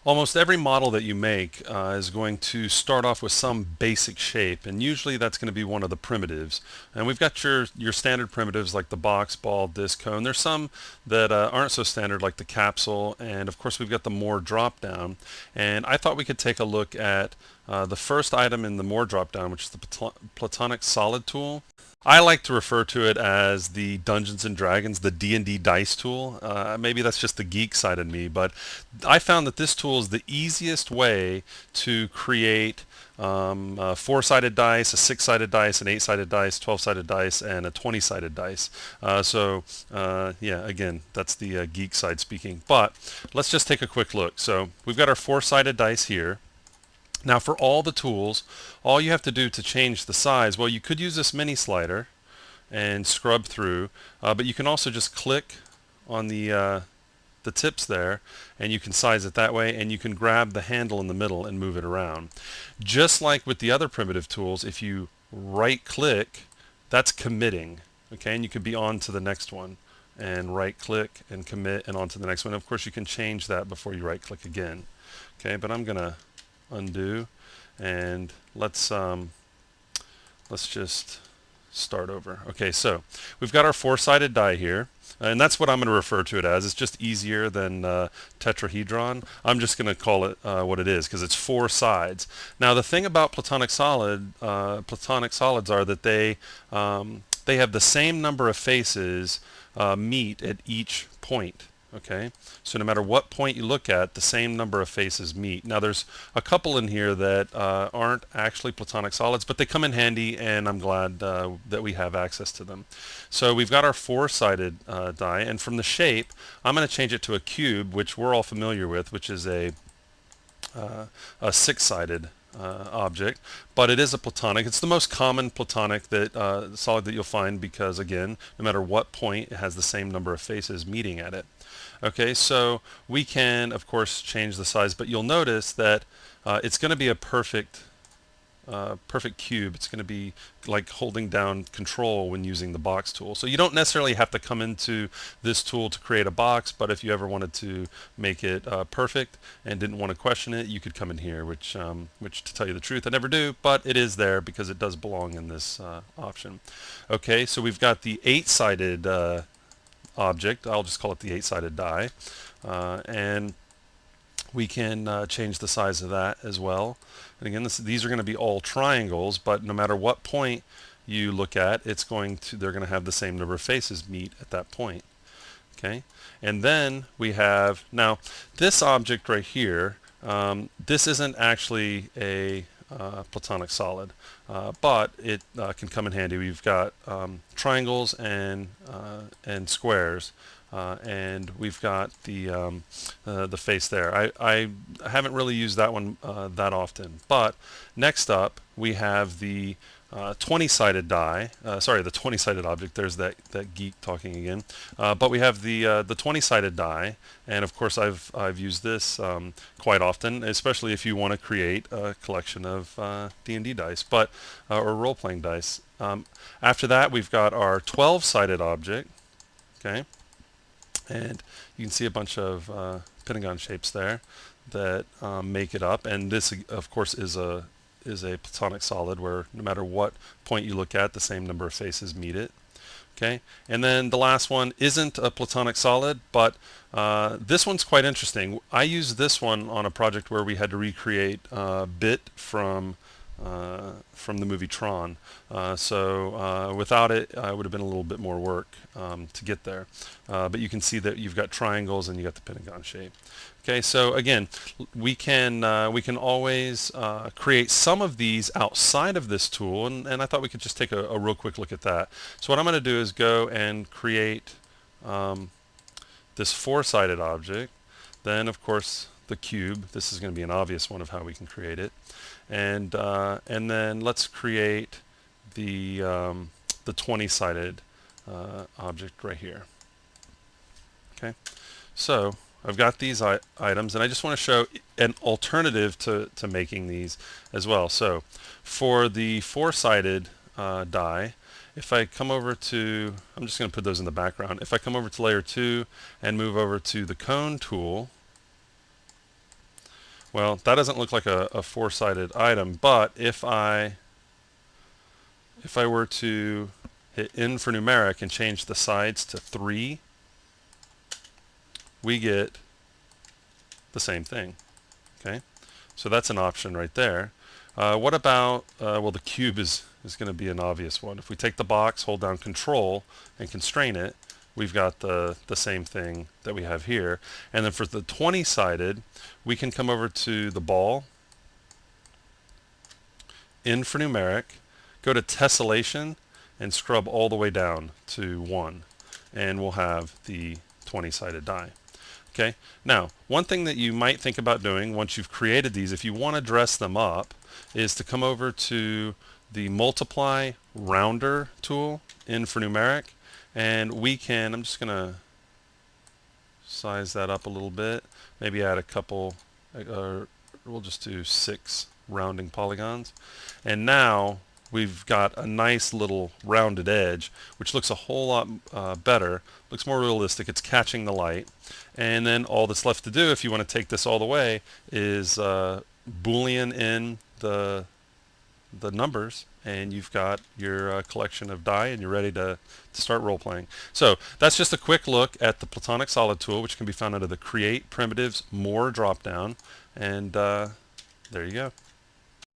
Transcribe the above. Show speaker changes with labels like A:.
A: Almost every model that you make is going to start off with some basic shape, and usually that's going to be one of the primitives. And we've got your standard primitives like the box, ball, disc, cone. There's some that aren't so standard like the capsule, and of course we've got the more drop down. And I thought we could take a look at the first item in the more drop down, which is the Platonic solid tool. I like to refer to it as the Dungeons and Dragons, the D&D dice tool. Maybe that's just the geek side of me, but I found that this tool is the easiest way to create a four-sided dice, a six-sided dice, an eight-sided dice, 12-sided dice, and a 20-sided dice. Yeah, again, that's the geek side speaking. But let's just take a quick look. So we've got our four-sided dice here. Now for all the tools, all you have to do to change the size, well, you could use this mini slider and scrub through, but you can also just click on the tips there, and you can size it that way, and you can grab the handle in the middle and move it around. Just like with the other primitive tools, if you right click, that's committing, okay, and you could be on to the next one and right click and commit and on to the next one. Of course you can change that before you right click again, okay, but I'm gonna undo, and let's just start over. Okay, so we've got our four-sided die here, and that's what I'm going to refer to it as. It's just easier than tetrahedron. I'm just going to call it what it is because it's four sides. Now the thing about platonic solids are that they have the same number of faces meet at each point. Okay, so no matter what point you look at, the same number of faces meet. Now there's a couple in here that aren't actually platonic solids, but they come in handy, and I'm glad that we have access to them. So we've got our four-sided die, and from the shape, I'm going to change it to a cube, which we're all familiar with, which is a six-sided object, but it is a platonic. It's the most common platonic that solid that you'll find because, again, no matter what point, it has the same number of faces meeting at it. Okay, so we can, of course, change the size, but you'll notice that it's going to be a perfect cube. It's going to be like holding down control when using the box tool. So you don't necessarily have to come into this tool to create a box, but if you ever wanted to make it perfect and didn't want to question it, you could come in here, which to tell you the truth, I never do, but it is there because it does belong in this option. Okay, so we've got the eight-sided object. I'll just call it the eight-sided die, and we can change the size of that as well. And again, these are going to be all triangles, but no matter what point you look at, they're going to have the same number of faces meet at that point. Okay, and then we have now this object right here. This isn't actually a platonic solid, but it can come in handy. We've got triangles and squares, and we've got the face there. I haven't really used that one that often, but next up we have the 20-sided die. Sorry, the 20-sided object. There's that geek talking again. But we have the 20-sided die, and of course I've used this quite often, especially if you want to create a collection of D&D dice, or role-playing dice. After that, we've got our 12-sided object. Okay, and you can see a bunch of pentagon shapes there that make it up, and this, of course, is a platonic solid where no matter what point you look at, the same number of faces meet it. Okay, and then the last one isn't a platonic solid, but this one's quite interesting. I used this one on a project where we had to recreate Bit from the movie Tron. Without it, it would have been a little bit more work to get there. But you can see that you've got triangles and you got the pentagon shape. Okay, so again, we can always create some of these outside of this tool, and I thought we could just take a real quick look at that. So what I'm going to do is go and create this four-sided object. Then, of course, the cube. This is going to be an obvious one of how we can create it. And then let's create the 20-sided object right here. Okay, so I've got these items, and I just want to show an alternative to making these as well. So for the four-sided die, if I come over to, I'm just going to put those in the background. If I come over to layer 2 and move over to the cone tool, Well, that doesn't look like a four-sided item, but if I were to hit N for numeric and change the sides to 3, we get the same thing. Okay, so that's an option right there. What about, well, the cube is going to be an obvious one. If we take the box, hold down Control, and constrain it, we've got the same thing that we have here. And then for the 20-sided, we can come over to the ball, N for numeric, go to tessellation, and scrub all the way down to 1. And we'll have the 20-sided die. Okay. Now, one thing that you might think about doing once you've created these, if you want to dress them up, is to come over to the multiply rounder tool, N for numeric, and we can, I'm just going to size that up a little bit, maybe add a couple, we'll just do 6 rounding polygons. And now we've got a nice little rounded edge, which looks a whole lot better, looks more realistic, it's catching the light. And then all that's left to do, if you want to take this all the way, is Boolean in the numbers, and you've got your collection of die, and you're ready to start role-playing. So that's just a quick look at the Platonic Solid tool, which can be found under the Create Primitives More drop-down, and there you go.